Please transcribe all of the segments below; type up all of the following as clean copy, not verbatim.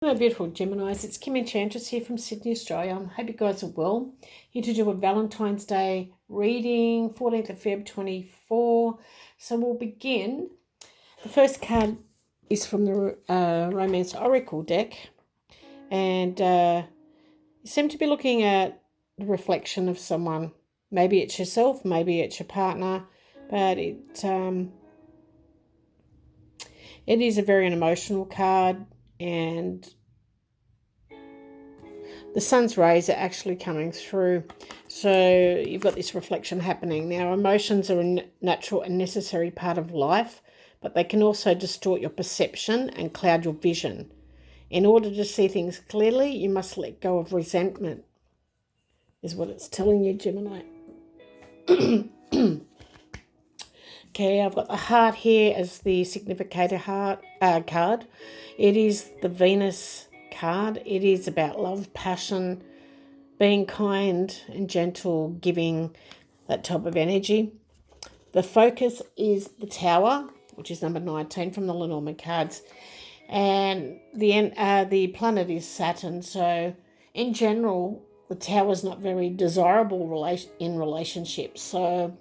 Hello, beautiful Geminis. It's Kim Enchantress here from Sydney, Australia. I hope you guys are well. Here to do a Valentine's Day reading, 14th of Feb 24. So we'll begin. The first card is from the Romance Oracle deck. And you seem to be looking at the reflection of someone. Maybe it's yourself, maybe it's your partner. But it is a very emotional card, and the sun's rays are actually coming through. So you've got this reflection happening. Now, emotions are a natural and necessary part of life, but they can also distort your perception and cloud your vision. In order to see things clearly, you must let go of resentment, is what it's telling you, Gemini. Okay, I've got the heart here as the significator card. It is the Venus card. It is about love, passion, being kind and gentle, giving, that type of energy. The focus is the Tower, which is number 19 from the Lenormand cards. And the planet is Saturn. So in general, the Tower is not very desirable in relationships. So,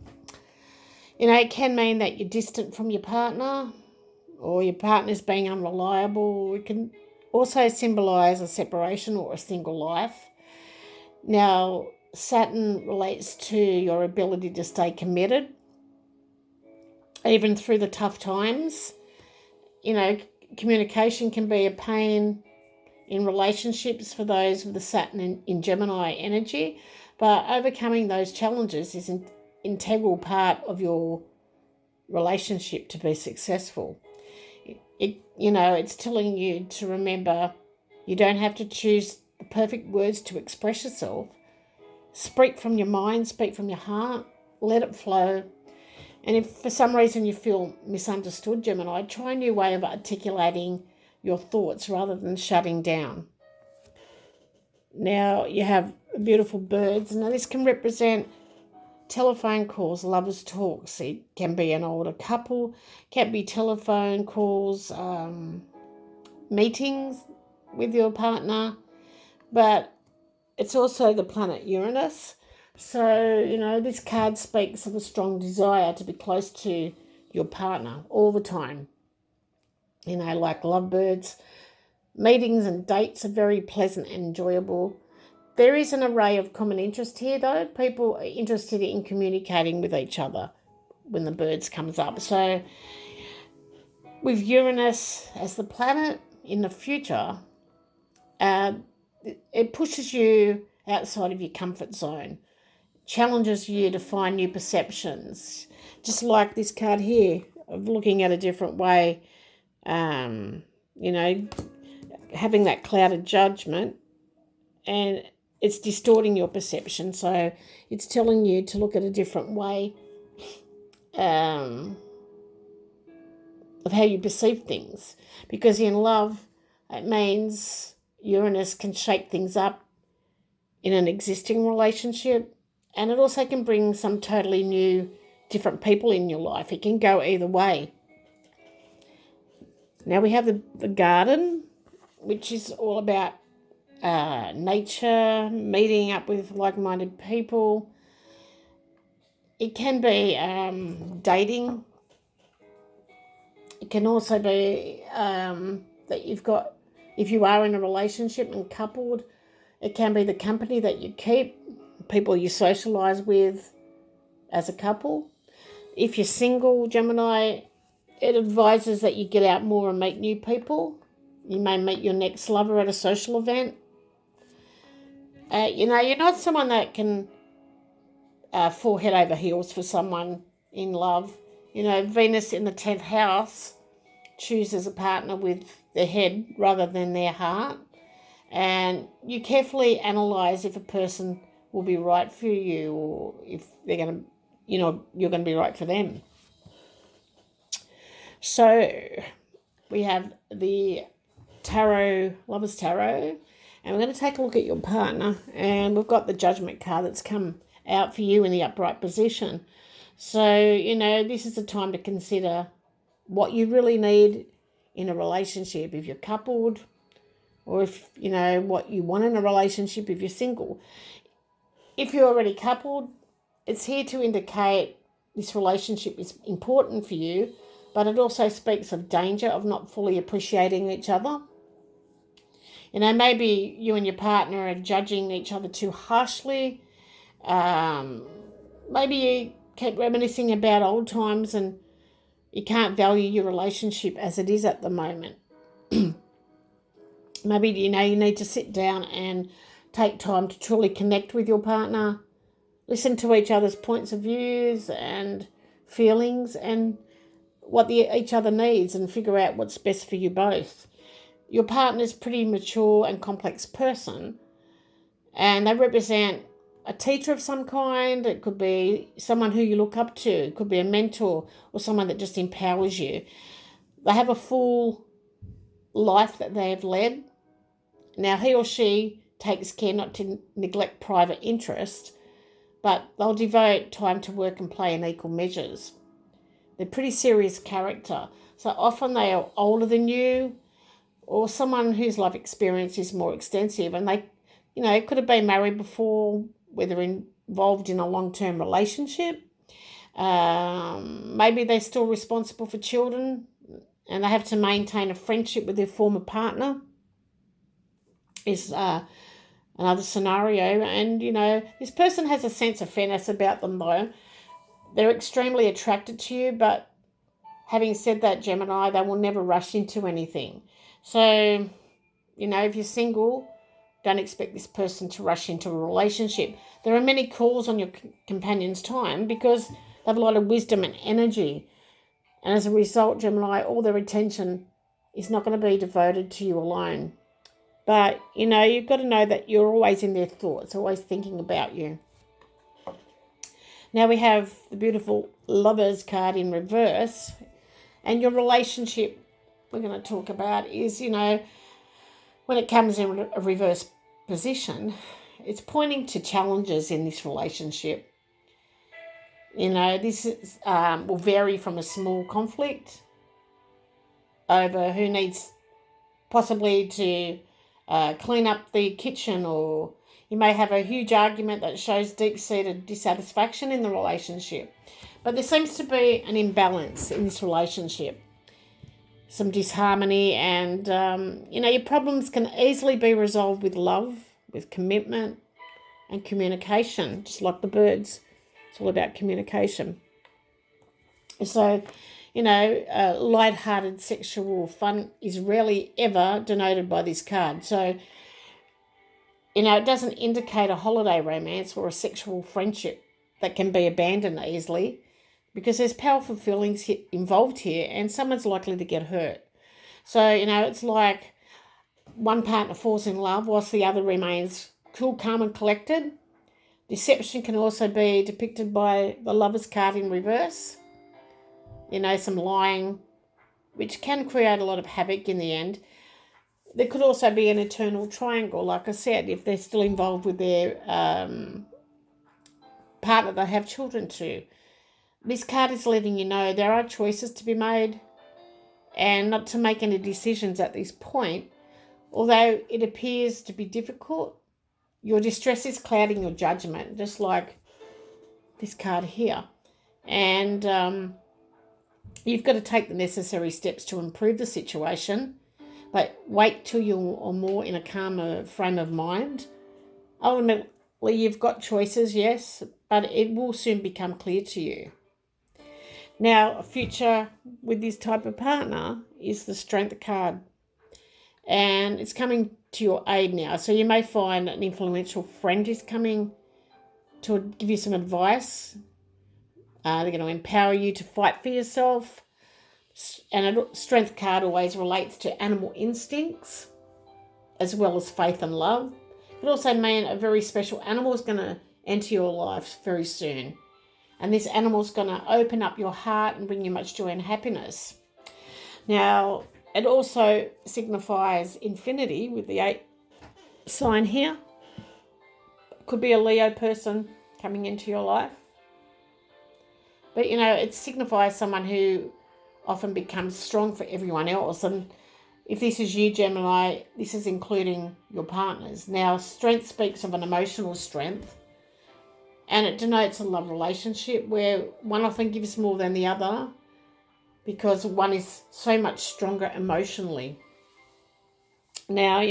it can mean that you're distant from your partner, or your partner's being unreliable. It can also symbolise a separation or a single life. Now, Saturn relates to your ability to stay committed, even through the tough times. Communication can be a pain in relationships for those with the Saturn in Gemini energy, but overcoming those challenges is an integral part of your relationship to be successful. It's telling you to remember you don't have to choose the perfect words to express yourself. Speak from your mind, speak from your heart, let it flow. And if for some reason you feel misunderstood, Gemini, try a new way of articulating your thoughts rather than shutting down. Now you have beautiful birds. Now this can represent telephone calls, lovers' talks. It can be an older couple, can be telephone calls, meetings with your partner, but it's also the planet Uranus. So, this card speaks of a strong desire to be close to your partner all the time. Like lovebirds. Meetings and dates are very pleasant and enjoyable. There is an array of common interest here, though. People are interested in communicating with each other when the birds comes up. So with Uranus as the planet in the future, it pushes you outside of your comfort zone, challenges you to find new perceptions, just like this card here of looking at a different way, having that clouded judgment, and it's distorting your perception. So it's telling you to look at a different way of how you perceive things. Because in love, it means Uranus can shake things up in an existing relationship, and it also can bring some totally new, different people in your life. It can go either way. Now we have the garden, which is all about nature, meeting up with like-minded people. It can be dating. It can also be that you've got, if you are in a relationship and coupled, it can be the company that you keep, people you socialise with as a couple. If you're single, Gemini, it advises that you get out more and meet new people. You may meet your next lover at a social event. You're not someone that can fall head over heels for someone in love. Venus in the 10th house chooses a partner with their head rather than their heart. And you carefully analyse if a person will be right for you, or if they're going to, you're going to be right for them. So we have the tarot, Lover's Tarot, and we're going to take a look at your partner, and we've got the Judgment card that's come out for you in the upright position. So, this is a time to consider what you really need in a relationship, if you're coupled or if you know what you want in a relationship if you're single. If you're already coupled, it's here to indicate this relationship is important for you, but it also speaks of danger of not fully appreciating each other. You know, maybe you and your partner are judging each other too harshly. Maybe you keep reminiscing about old times and you can't value your relationship as it is at the moment. Maybe, you know, you need to sit down and take time to truly connect with your partner, listen to each other's points of views and feelings and what each other needs, and figure out what's best for you both. Your partner's pretty mature and complex person, and they represent a teacher of some kind. It could be someone who you look up to. It could be a mentor or someone that just empowers you. They have a full life that they have led. Now, he or she takes care not to neglect private interest, but they'll devote time to work and play in equal measures. They're pretty serious character. So often they are older than you, or someone whose life experience is more extensive, and they, you know, could have been married before, whether involved in a long-term relationship. Maybe they're still responsible for children and they have to maintain a friendship with their former partner is another scenario. And, you know, this person has a sense of fairness about them though. They're extremely attracted to you, but having said that, Gemini, they will never rush into anything. So, you know, if you're single, don't expect this person to rush into a relationship. There are many calls on your companion's time because they have a lot of wisdom and energy. And as a result, Gemini, all their attention is not going to be devoted to you alone. But, you know, you've got to know that you're always in their thoughts, always thinking about you. Now we have the beautiful Lovers card in reverse. And your relationship we're going to talk about is, you know, when it comes in a reverse position, it's pointing to challenges in this relationship. You know, this will vary from a small conflict over who needs possibly to clean up the kitchen, or you may have a huge argument that shows deep-seated dissatisfaction in the relationship. But there seems to be an imbalance in this relationship, some disharmony, and, you know, your problems can easily be resolved with love, with commitment and communication, just like the birds. It's all about communication. So, you know, light-hearted sexual fun is rarely ever denoted by this card. So, you know, it doesn't indicate a holiday romance or a sexual friendship that can be abandoned easily, because there's powerful feelings involved here and someone's likely to get hurt. So, you know, it's like one partner falls in love whilst the other remains cool, calm and collected. Deception can also be depicted by the Lovers card in reverse. You know, some lying, which can create a lot of havoc in the end. There could also be an eternal triangle, like I said, if they're still involved with their partner they have children to. This card is letting you know there are choices to be made and not to make any decisions at this point. Although it appears to be difficult, your distress is clouding your judgment, just like this card here. And you've got to take the necessary steps to improve the situation, but wait till you're more in a calmer frame of mind. Ultimately, you've got choices, yes, but it will soon become clear to you. Now, a future with this type of partner is the Strength card. And it's coming to your aid now. So you may find an influential friend is coming to give you some advice. They're going to empower you to fight for yourself. And a Strength card always relates to animal instincts as well as faith and love. It also means a very special animal is going to enter your life very soon. And this animal is going to open up your heart and bring you much joy and happiness. Now, it also signifies infinity with the 8 sign here. Could be a Leo person coming into your life. But, you know, it signifies someone who often becomes strong for everyone else. And if this is you, Gemini, this is including your partners. Now, strength speaks of an emotional strength, and it denotes a love relationship where one often gives more than the other because one is so much stronger emotionally. Now,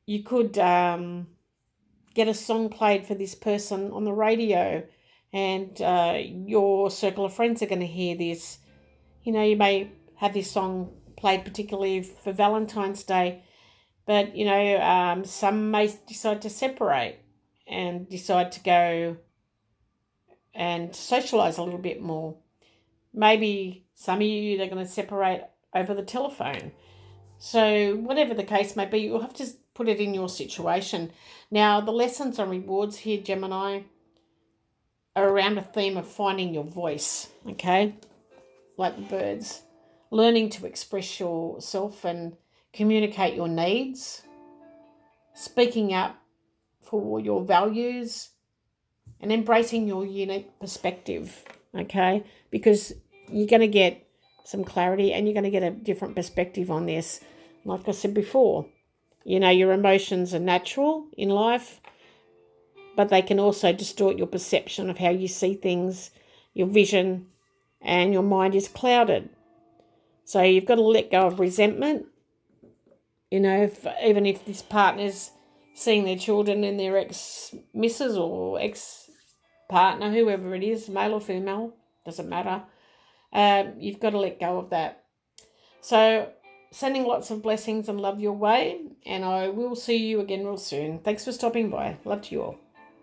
you could get a song played for this person on the radio, and your circle of friends are going to hear this. You may have this song played particularly for Valentine's Day, but some may decide to separate and decide to go and socialise a little bit more. Maybe some of you, they're going to separate over the telephone. So whatever the case may be, you'll have to put it in your situation. Now, the lessons and rewards here, Gemini, are around a theme of finding your voice, okay? Like the birds. Learning to express yourself and communicate your needs. Speaking up for your values and embracing your unique perspective, okay? Because you're going to get some clarity and you're going to get a different perspective on this. Like I said before, your emotions are natural in life, but they can also distort your perception of how you see things, your vision, and your mind is clouded. So you've got to let go of resentment. Even if this partner's seeing their children and their ex-missus or ex-partner, whoever it is, male or female, doesn't matter. You've got to let go of that. So sending lots of blessings and love your way, and I will see you again real soon. Thanks for stopping by. Love to you all.